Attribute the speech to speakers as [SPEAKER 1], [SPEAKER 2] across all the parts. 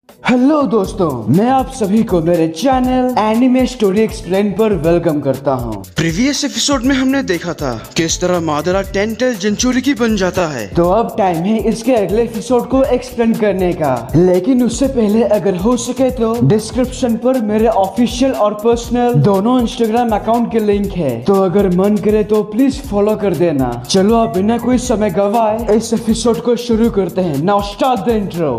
[SPEAKER 1] Hello दोस्तों, मैं आप सभी को मेरे चैनल एनिमे स्टोरी एक्सप्लेन पर वेलकम करता हूं।
[SPEAKER 2] प्रीवियस एपिसोड में हमने देखा था किस तरह मादरा 10 टेल जिंचुरिकी बन जाता है।
[SPEAKER 1] तो अब टाइम है इसके अगले एपिसोड को एक्सप्लेन करने का, लेकिन उससे पहले अगर हो सके तो डिस्क्रिप्शन पर मेरे ऑफिशियल और पर्सनल दोनों इंस्टाग्राम अकाउंट के लिंक है, तो अगर मन करे तो प्लीज फॉलो कर देना। चलो आप बिना कोई समय गवाए इस एपिसोड को शुरू करते हैं। Now start the intro.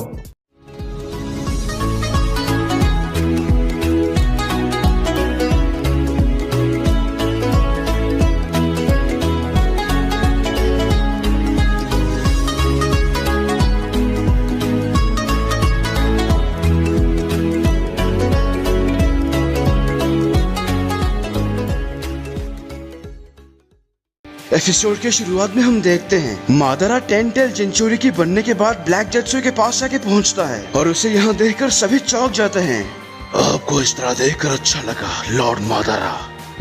[SPEAKER 2] Episode के शुरुआत में हम देखते हैं मादरा 10 टेल जिंचुरिकी बनने के बाद ब्लैक जेत्सु के पास आके पहुंचता है और उसे यहाँ देखकर सभी चौंक जाते हैं। आपको इस तरह देखकर अच्छा लगा लॉर्ड मादरा।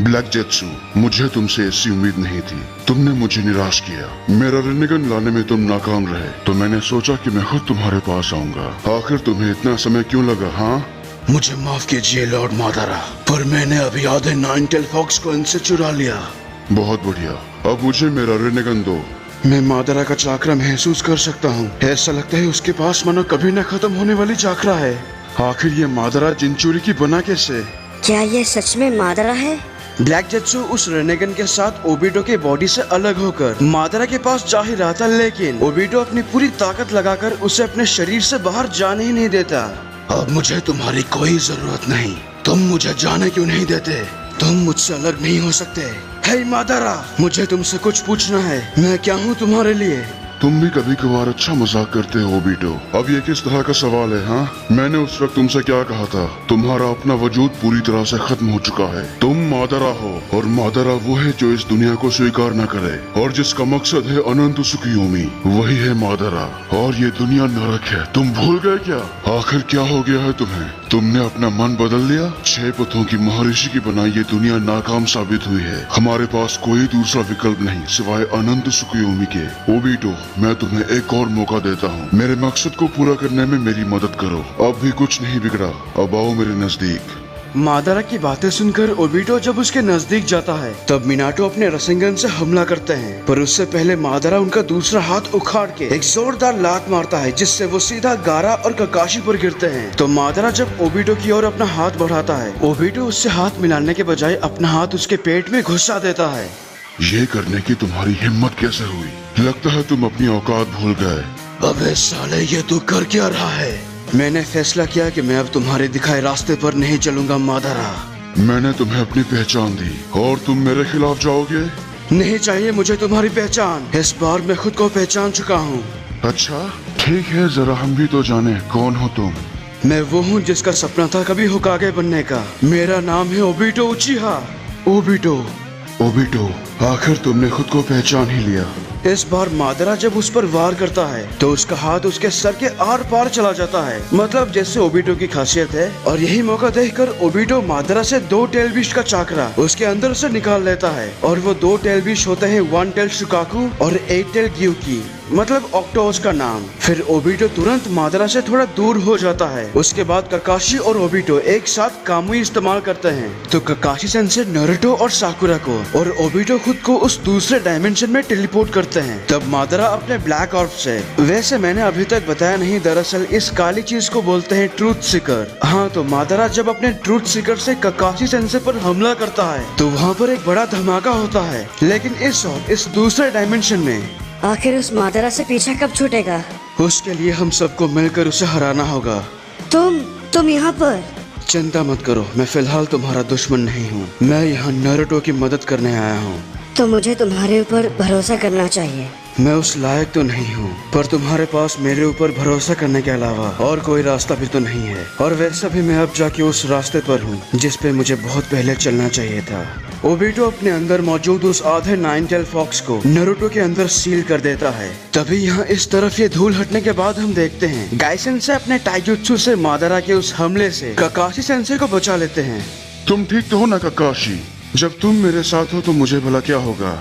[SPEAKER 3] ब्लैक जेत्सु, मुझे तुमसे ऐसी उम्मीद नहीं थी। तुमने मुझे निराश किया। मेरा रिनेगन लाने में तुम नाकाम रहे, तो मैंने सोचा कि मैं खुद तुम्हारे पास आऊंगा। आखिर तुम्हें इतना समय क्यों लगा? हाँ,
[SPEAKER 2] मुझे माफ कीजिए लॉर्ड मादरा, पर मैंने अभी आधे 9 टेल फॉक्स को इनसे चुरा लिया।
[SPEAKER 3] बहुत बढ़िया। अब मुझे मेरा रिनेगन दो।
[SPEAKER 2] मैं मादरा का चाकरा महसूस कर सकता हूँ। ऐसा लगता है उसके पास मानो कभी न खत्म होने वाली चाकरा है। आखिर ये मादरा जिंचुरिकी बना कैसे?
[SPEAKER 4] क्या ये सच में मादरा है?
[SPEAKER 2] ब्लैक जेत्सु उस रेनेगन के साथ ओबिटो के बॉडी से अलग होकर मादरा के पास जा ही रहा था, लेकिन ओबिटो अपनी पूरी ताकत लगाकर उसे अपने शरीर से बाहर जाने ही नहीं देता। अब मुझे तुम्हारी कोई जरूरत नहीं। तुम मुझे जाने क्यों नहीं देते? तुम मुझसे अलग नहीं हो सकते। हे मादरा, मुझे तुमसे कुछ पूछना है। मैं क्या हूँ तुम्हारे लिए?
[SPEAKER 3] तुम भी कभी कभार अच्छा मजाक करते हो ओबिटो। अब ये किस तरह का सवाल है? हाँ, मैंने उस वक्त तुमसे क्या कहा था? तुम्हारा अपना वजूद पूरी तरह से खत्म हो चुका है। तुम मादरा हो, और मादरा वो है जो इस दुनिया को स्वीकार न करे और जिसका मकसद है अनंत सुखयोमी। वही है मादरा, और ये दुनिया नरक है। तुम भूल गए क्या? आखिर क्या हो गया है तुम्हें? तुमने अपना मन बदल लिया? 6 पथों की महर्षि की बनाई ये दुनिया नाकाम साबित हुई है। हमारे पास कोई दूसरा विकल्प नहीं सिवाय अनंत सुखयोमी के। ओबिटो, मैं तुम्हें एक और मौका देता हूँ। मेरे मकसद को पूरा करने में मेरी मदद करो। अब भी कुछ नहीं बिगड़ा। अब आओ मेरे नजदीक।
[SPEAKER 2] मादरा की बातें सुनकर ओबिटो जब उसके नजदीक जाता है, तब मिनाटो अपने रसेंगन से हमला करते हैं, पर उससे पहले मादरा उनका दूसरा हाथ उखाड़ के एक जोरदार लात मारता है, जिससे वो सीधा गारा और ककाशी पर गिरते हैं। तो मादरा जब ओबिटो की ओर अपना हाथ बढ़ाता है, ओबिटो उससे हाथ मिलाने के बजाय अपना हाथ उसके पेट में घुसा देता है।
[SPEAKER 3] ये करने की तुम्हारी हिम्मत कैसे हुई? लगता है तुम अपनी औकात भूल गए।
[SPEAKER 2] अबे साले, ये तू कर क्या रहा है? मैंने फैसला किया कि मैं अब तुम्हारे दिखाए रास्ते पर नहीं चलूंगा मादरा।
[SPEAKER 3] मैंने तुम्हें अपनी पहचान दी और तुम मेरे खिलाफ जाओगे?
[SPEAKER 2] नहीं चाहिए मुझे तुम्हारी पहचान। इस बार मैं खुद को पहचान चुका हूँ।
[SPEAKER 3] अच्छा ठीक है, जरा हम भी तो जाने कौन हो तुम।
[SPEAKER 2] मैं वो हूँ जिसका सपना था कभी होकागे बनने का। मेरा नाम है ओबिटो उचिहा। ओबिटो।
[SPEAKER 3] ओबिटो, आखिर तुमने खुद को पहचान ही लिया।
[SPEAKER 2] इस बार मादरा जब उस पर वार करता है तो उसका हाथ उसके सर के आर पार चला जाता है, मतलब जैसे ओबिटो की खासियत है। और यही मौका देखकर ओबिटो मादरा से 2 टेल बीस्ट का चाकरा उसके अंदर से निकाल लेता है, और वो 2 टेल बीस्ट होते हैं 1 टेल शुकाकू और 8 टेल ग्यूकी, मतलब ऑक्टोस का नाम। फिर ओबिटो तुरंत मादरा से थोड़ा दूर हो जाता है। उसके बाद ककाशी और ओबिटो एक साथ कामुई इस्तेमाल करते हैं, तो ककाशी सेंसे नारुतो और साकुरा को, और ओबिटो खुद को उस दूसरे डायमेंशन में टेलीपोर्ट करते हैं। तब मादरा अपने ब्लैक ऑर्ब से, वैसे मैंने अभी तक बताया नहीं, दरअसल इस काली चीज को बोलते हैं ट्रूथ सीकर। हाँ, तो मादरा जब अपने ट्रूथ सीकर से ककाशी सेंसे पर हमला करता है तो वहाँ पर एक बड़ा धमाका होता है, लेकिन इस दूसरे डायमेंशन में।
[SPEAKER 4] आखिर उस मादरा से पीछा कब छूटेगा?
[SPEAKER 2] उसके लिए हम सबको मिलकर उसे हराना होगा।
[SPEAKER 4] तुम यहाँ पर?
[SPEAKER 2] चिंता मत करो, मैं फिलहाल तुम्हारा दुश्मन नहीं हूँ। मैं यहाँ नारुतो की मदद करने आया हूँ।
[SPEAKER 4] तो मुझे तुम्हारे ऊपर भरोसा करना चाहिए।
[SPEAKER 2] मैं उस लायक तो नहीं हूँ, पर तुम्हारे पास मेरे ऊपर भरोसा करने के अलावा और कोई रास्ता भी तो नहीं है। और वैसे भी मैं अब जाके उस रास्ते पर हूँ जिस पे मुझे बहुत पहले चलना चाहिए था। ओबिटो अपने अंदर मौजूद उस आधे 9 टेल फॉक्स को नारुतो के अंदर सील कर देता है। तभी यहाँ इस तरफ ये धूल हटने के बाद हम देखते हैं गाइसेन से अपने टाइजुत्सु से मादरा के उस हमले से ककाशी सेंसे को बचा लेते हैं।
[SPEAKER 3] तुम ठीक तो हो ना ककाशी? जब तुम मेरे साथ हो तो मुझे भला क्या होगा?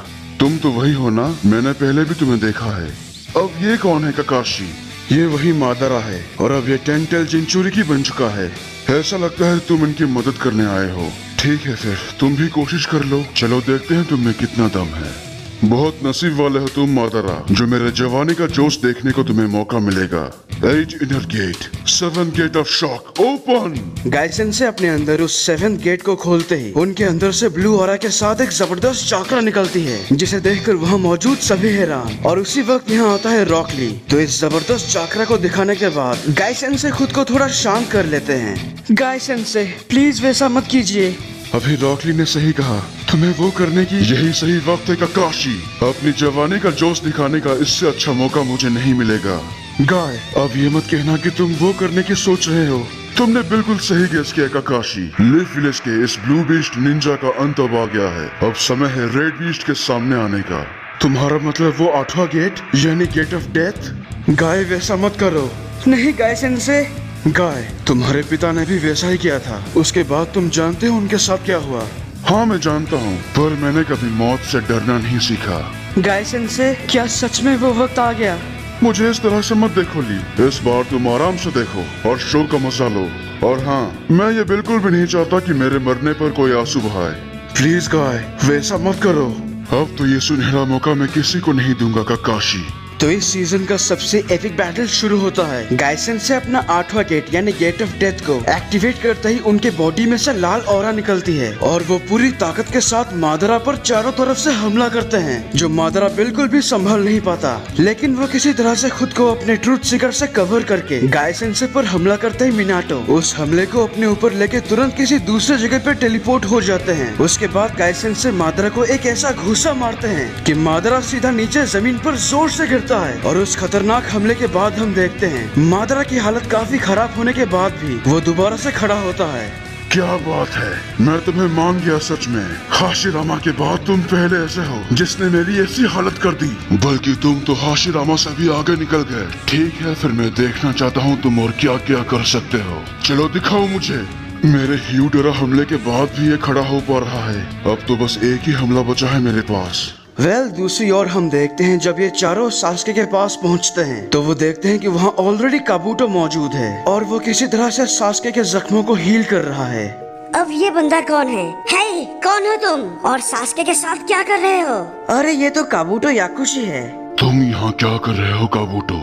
[SPEAKER 3] तुम तो वही हो ना? मैंने पहले भी तुम्हें देखा है। अब ये कौन है ककाशी? ये वही मादरा है और अब ये 10 टेल जिंचुरी की बन चुका है। ऐसा लगता है तुम इनकी मदद करने आए हो। ठीक है फिर तुम भी कोशिश कर लो। चलो देखते हैं तुम में कितना दम है। बहुत नसीब वाले हो तुम मादरा, जो मेरे जवानी का जोश देखने को तुम्हें मौका मिलेगा। 8 inner gate, 7 gate of shock open.
[SPEAKER 2] गाइसन से अपने अंदर उस 7th गेट को खोलते ही उनके अंदर से ब्लू ऑरा के साथ एक जबरदस्त चाकरा निकलती है, जिसे देखकर वहाँ मौजूद सभी हैरान। और उसी वक्त यहाँ आता है रॉकली। तो इस जबरदस्त चाकरा को दिखाने के बाद गाइसन से खुद को थोड़ा शांत कर लेते हैं। गाइसन से प्लीज वैसा मत कीजिए।
[SPEAKER 3] अभी रॉकली ने सही कहा, तुम्हें वो करने की यही सही वक्त है काकाशी। अपनी जवानी का जोश दिखाने का इससे अच्छा मौका मुझे नहीं मिलेगा। गाय, अब ये मत कहना कि तुम वो करने की सोच रहे हो। तुमने बिल्कुल सही गेस किया काकाशी। लीफ विलेज के इस ब्लू बीस्ट निंजा का अंत अब आ गया है। अब समय है रेड बीस्ट के सामने आने का।
[SPEAKER 2] तुम्हारा मतलब वो 8वां गेट यानी गेट ऑफ डेथ? गाय वैसा मत करो। नहीं गाइसन से। गाय, तुम्हारे पिता ने भी वैसा ही किया था। उसके बाद तुम जानते हो उनके साथ क्या हुआ?
[SPEAKER 3] हाँ मैं जानता हूँ, पर मैंने कभी मौत से डरना नहीं सीखा।
[SPEAKER 2] गाइसन से, क्या सच में वो वक्त आ गया?
[SPEAKER 3] मुझे इस तरह से मत देखो ली। इस बार तुम आराम से देखो और शो का मजा लो। और हाँ, मैं ये बिल्कुल भी नहीं चाहता कि मेरे मरने पर कोई आंसू बहाए।
[SPEAKER 2] प्लीज गाय, वैसा मत करो।
[SPEAKER 3] अब तो ये सुनहरा मौका मैं किसी को नहीं दूंगा काकाशी।
[SPEAKER 2] तो इस सीजन का सबसे एपिक बैटल शुरू होता है। गाइसन से अपना 8वां गेट यानी गेट ऑफ डेथ को एक्टिवेट करते ही उनके बॉडी में से लाल ऑरा निकलती है और वो पूरी ताकत के साथ मादरा पर चारों तरफ से हमला करते हैं, जो मादरा बिल्कुल भी संभल नहीं पाता। लेकिन वो किसी तरह से खुद को अपने ट्रूथ सीकर से कवर करके गाइसन से पर हमला करते ही मिनाटो उस हमले को अपने ऊपर लेके तुरंत किसी दूसरे जगह पे टेलीपोर्ट हो जाते हैं। उसके बाद गाइसन से मादरा को एक ऐसा घूसा मारते हैं कि मादरा सीधा नीचे जमीन पर जोर से गिरता है। और उस खतरनाक हमले के बाद हम देखते हैं मादरा की हालत काफी खराब होने के बाद भी वो दोबारा से खड़ा होता है।
[SPEAKER 3] क्या बात है, मैं तुम्हें मान गया सच में। हाशिरामा के बाद तुम पहले ऐसे हो जिसने मेरी ऐसी हालत कर दी। बल्कि तुम तो हाशिरामा से भी आगे निकल गए। ठीक है, फिर मैं देखना चाहता हूँ तुम और क्या क्या कर सकते हो। चलो दिखाओ मुझे। मेरे ह्यूडरा हमले के बाद भी ये खड़ा हो पा रहा है। अब तो बस एक ही हमला बचा है मेरे पास।
[SPEAKER 2] दूसरी ओर हम देखते हैं जब ये चारों सास्के के पास पहुंचते हैं तो वो देखते हैं कि वहाँ ऑलरेडी काबूटो मौजूद है और वो किसी तरह से सास्के के जख्मों को हील कर रहा है।
[SPEAKER 4] अब ये बंदा कौन है? हे, कौन हो तुम और सास्के के साथ क्या कर रहे हो?
[SPEAKER 2] अरे ये तो काबूटो याकुशी है।
[SPEAKER 3] तुम यहाँ क्या कर रहे हो काबूटो?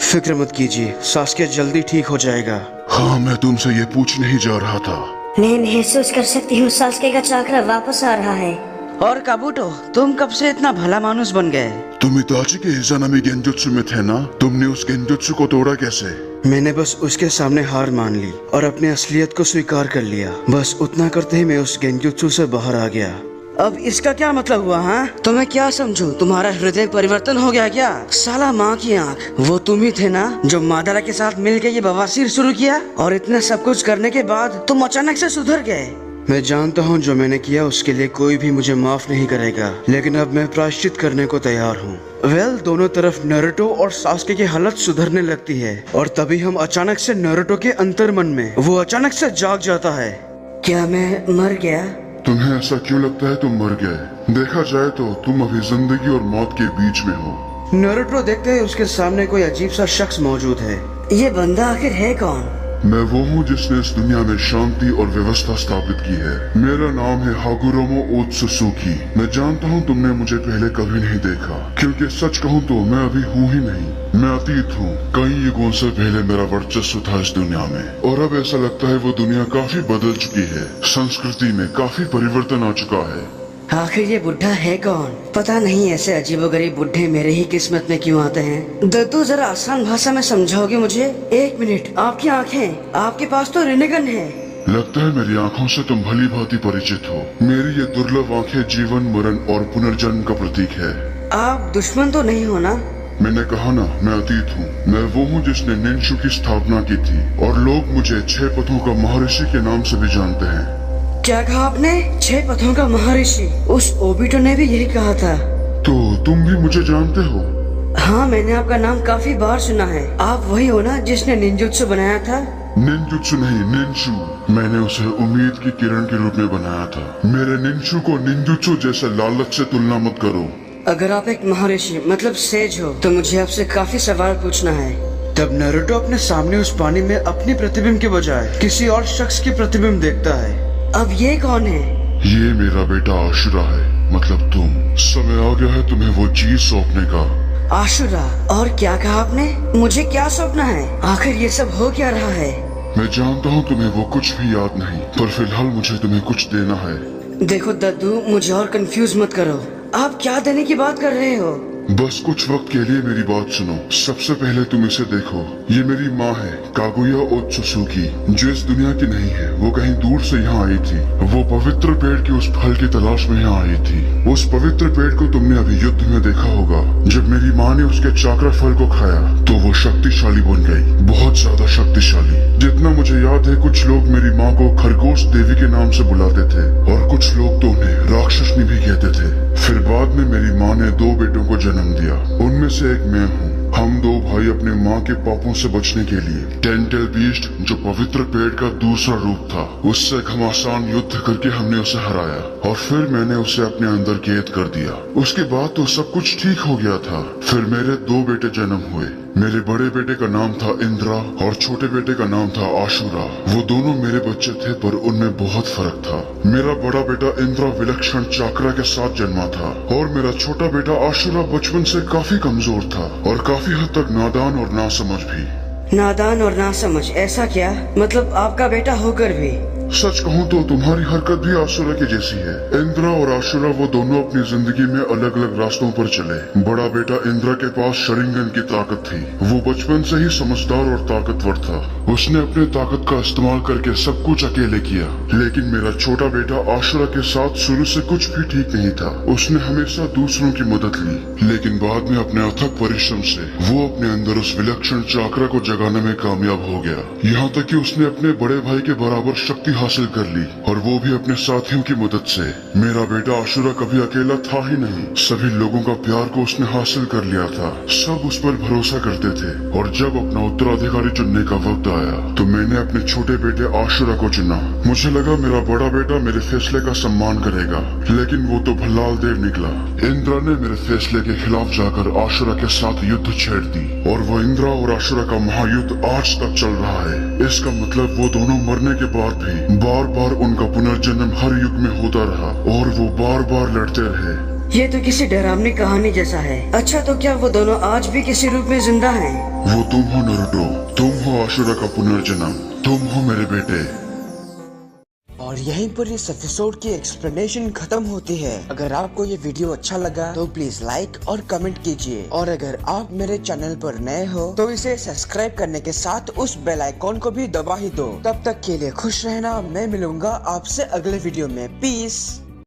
[SPEAKER 2] फिक्र मत कीजिए, सास्के जल्दी ठीक हो जाएगा।
[SPEAKER 3] हाँ, मैं तुमसे ये पूछने ही जा रहा था।
[SPEAKER 4] मैं महसूस कर सकती हूँ सास्के का चाकरा वापस आ रहा है।
[SPEAKER 2] और काबूटो, तुम कब से इतना भला मानुस बन गए?
[SPEAKER 3] तुम इताची के इज़ानामी गेंजुत्सु में थे ना? तुमने उस गेंजुत्सु को तोड़ा कैसे?
[SPEAKER 2] मैंने बस उसके सामने हार मान ली और अपनी असलियत को स्वीकार कर लिया। बस उतना करते ही मैं उस गेंजुत्सु से बाहर आ गया। अब इसका क्या मतलब हुआ? हाँ, तो मैं क्या समझूं? तुम्हारा हृदय परिवर्तन हो गया क्या? साला माँ की आँख, वो तुम ही थे ना जो मादरा के साथ मिलकर ये बवासीर शुरू किया? और इतना सब कुछ करने के बाद तुम अचानक से सुधर गए। मैं जानता हूँ जो मैंने किया उसके लिए कोई भी मुझे माफ नहीं करेगा, लेकिन अब मैं प्रायश्चित करने को तैयार हूँ। दोनों तरफ नारुतो और सास्के की हालत सुधरने लगती है और तभी हम अचानक से नारुतो के अंतर्मन में वो अचानक से जाग जाता है।
[SPEAKER 4] क्या मैं मर गया?
[SPEAKER 3] तुम्हें ऐसा क्यों लगता है तुम मर गए? देखा जाए तो तुम अभी जिंदगी और मौत के बीच में हो।
[SPEAKER 2] नारुतो देखते है उसके सामने कोई अजीब सा शख्स मौजूद है।
[SPEAKER 4] ये बंदा आखिर है कौन?
[SPEAKER 3] मैं वो हूँ जिसने इस दुनिया में शांति और व्यवस्था स्थापित की है। मेरा नाम है हागुरोमो ओत्सुसुकी। मैं जानता हूँ तुमने मुझे पहले कभी नहीं देखा, क्योंकि सच कहूँ तो मैं अभी हूँ ही नहीं। मैं अतीत हूँ। कई युगों से पहले मेरा वर्चस्व था इस दुनिया में और अब ऐसा लगता है वो दुनिया काफी बदल चुकी है। संस्कृति में काफी परिवर्तन आ चुका है।
[SPEAKER 4] आखिर ये बुढ़ा है कौन? पता नहीं ऐसे अजीबोगरीब बुढ़े मेरे ही किस्मत में क्यों आते हैं। दत्तू, जरा आसान भाषा में समझाओगे मुझे? 1 मिनट, आपकी आंखें, आपके पास तो रिनेगन है।
[SPEAKER 3] लगता है मेरी आँखों से तुम भली भांति परिचित हो। मेरी ये दुर्लभ आँखें जीवन, मरण और पुनर्जन्म का प्रतीक है।
[SPEAKER 4] आप दुश्मन तो नहीं हो ना?
[SPEAKER 3] मैंने कहा ना, मैं अतीत हूँ। मैं वो हूँ जिसने निंशु की स्थापना की थी और लोग मुझे 6 पथों का महर्षि के नाम से भी जानते हैं।
[SPEAKER 4] क्या कहा आपने? 6 पथों का महर्षि? उस ओबिटो ने भी यही कहा था।
[SPEAKER 3] तो तुम भी मुझे जानते हो?
[SPEAKER 4] हाँ, मैंने आपका नाम काफी बार सुना है। आप वही हो ना जिसने निंजुत्सु बनाया था?
[SPEAKER 3] निंजुत्सु नहीं, निंशु। मैंने उसे उम्मीद की किरण के रूप में बनाया था। मेरे निंशु को निंजुत्सु जैसे लालच से तुलना मत करो।
[SPEAKER 4] अगर आप एक महर्षि मतलब सेज हो तो मुझे आपसे काफी सवाल पूछना है।
[SPEAKER 2] तब नारुतो अपने सामने उस पानी में अपनी प्रतिबिंब के बजाय किसी और शख्स की प्रतिबिंब देखता है।
[SPEAKER 4] अब ये कौन है?
[SPEAKER 3] ये मेरा बेटा आशुरा है, मतलब तुम। समय आ गया है तुम्हें वो चीज सौंपने का।
[SPEAKER 4] आशुरा, और क्या कहा आपने? मुझे क्या सौंपना है? आखिर ये सब हो क्या रहा है?
[SPEAKER 3] मैं जानता हूँ तुम्हें वो कुछ भी याद नहीं, पर फिलहाल मुझे तुम्हें कुछ देना है।
[SPEAKER 4] देखो दद्दू, मुझे और कंफ्यूज मत करो। आप क्या देने की बात कर रहे हो?
[SPEAKER 3] बस कुछ वक्त के लिए मेरी बात सुनो। सबसे पहले तुम इसे देखो। ये मेरी माँ है, कागुया ओत्सुसुकी, जो इस दुनिया की नहीं है। वो कहीं दूर से यहाँ आई थी। वो पवित्र पेड़ के उस फल की तलाश में यहाँ आई थी। उस पवित्र पेड़ को तुमने अभी युद्ध में देखा होगा। जब मेरी माँ ने उसके चाक्रा फल को खाया तो वो शक्तिशाली बन गई, बहुत ज्यादा शक्तिशाली। जितना मुझे याद है, कुछ लोग मेरी माँ को खरगोश देवी के नाम से बुलाते थे और कुछ लोग तो उन्हें राक्षसनी भी कहते थे। फिर बाद में मेरी माँ ने 2 बेटों को जन्म दिया, उनमें से एक मैं हूँ। हम 2 भाई अपने माँ के पापों से बचने के लिए टेंटेल बीस्ट, जो पवित्र पेड़ का दूसरा रूप था, उससे घमासान युद्ध करके हमने उसे हराया और फिर मैंने उसे अपने अंदर कैद कर दिया। उसके बाद तो सब कुछ ठीक हो गया था। फिर मेरे 2 बेटे जन्म हुए। मेरे बड़े बेटे का नाम था इंद्रा और छोटे बेटे का नाम था आशुरा। वो दोनों मेरे बच्चे थे, पर उनमें बहुत फर्क था। मेरा बड़ा बेटा इंद्रा विलक्षण चाक्रा के साथ जन्मा था और मेरा छोटा बेटा आशुरा बचपन से काफी कमजोर था और काफी हद तक नादान और नासमझ भी।
[SPEAKER 4] नादान और नासमझ, ऐसा क्या? मतलब आपका बेटा होकर भी?
[SPEAKER 3] सच कहूँ तो तुम्हारी हरकत भी आशुरा की जैसी है। इंद्रा और आशुरा वो दोनों अपनी जिंदगी में अलग अलग रास्तों पर चले। बड़ा बेटा इंद्रा के पास शरिंगन की ताकत थी। वो बचपन से ही समझदार और ताकतवर था। उसने अपने ताकत का इस्तेमाल करके सब कुछ अकेले किया। लेकिन मेरा छोटा बेटा आशुरा के साथ शुरू से कुछ भी ठीक नहीं था। उसने हमेशा दूसरों की मदद ली, लेकिन बाद में अपने अथक परिश्रम से वो अपने अंदर उस विलक्षण चाक्रा को जगाने में कामयाब हो गया। यहाँ तक कि उसने अपने बड़े भाई के बराबर शक्ति हासिल कर ली, और वो भी अपने साथियों की मदद से। मेरा बेटा आशुरा कभी अकेला था ही नहीं। सभी लोगों का प्यार को उसने हासिल कर लिया था। सब उस पर भरोसा करते थे, और जब अपना उत्तराधिकारी चुनने का वक्त आया तो मैंने अपने छोटे बेटे आशुरा को चुना। मुझे लगा मेरा बड़ा बेटा मेरे फैसले का सम्मान करेगा, लेकिन वो तो भल्लाल देव निकला। इंद्रा ने मेरे फैसले के खिलाफ जाकर आशुरा के साथ युद्ध छेड़ दी, और वो इंद्रा और आशुरा का महायुद्ध आज तक चल रहा है। इसका मतलब वो दोनों मरने के बाद भी बार बार उनका पुनर्जन्म हर युग में होता रहा, और वो बार बार लड़ते रहे।
[SPEAKER 4] ये तो किसी डरावनी कहानी जैसा है। अच्छा, तो क्या वो दोनों आज भी किसी रूप में जिंदा हैं?
[SPEAKER 3] वो तुम हो नारुतो, तुम हो आशुरा का पुनर्जन्म, तुम हो मेरे बेटे।
[SPEAKER 1] और यहीं पर इस एपिसोड की एक्सप्लेनेशन खत्म होती है। अगर आपको ये वीडियो अच्छा लगा तो प्लीज लाइक और कमेंट कीजिए, और अगर आप मेरे चैनल पर नए हो तो इसे सब्सक्राइब करने के साथ उस बेल आइकॉन को भी दबा ही दो। तब तक के लिए खुश रहना। मैं मिलूंगा आपसे अगले वीडियो में। पीस।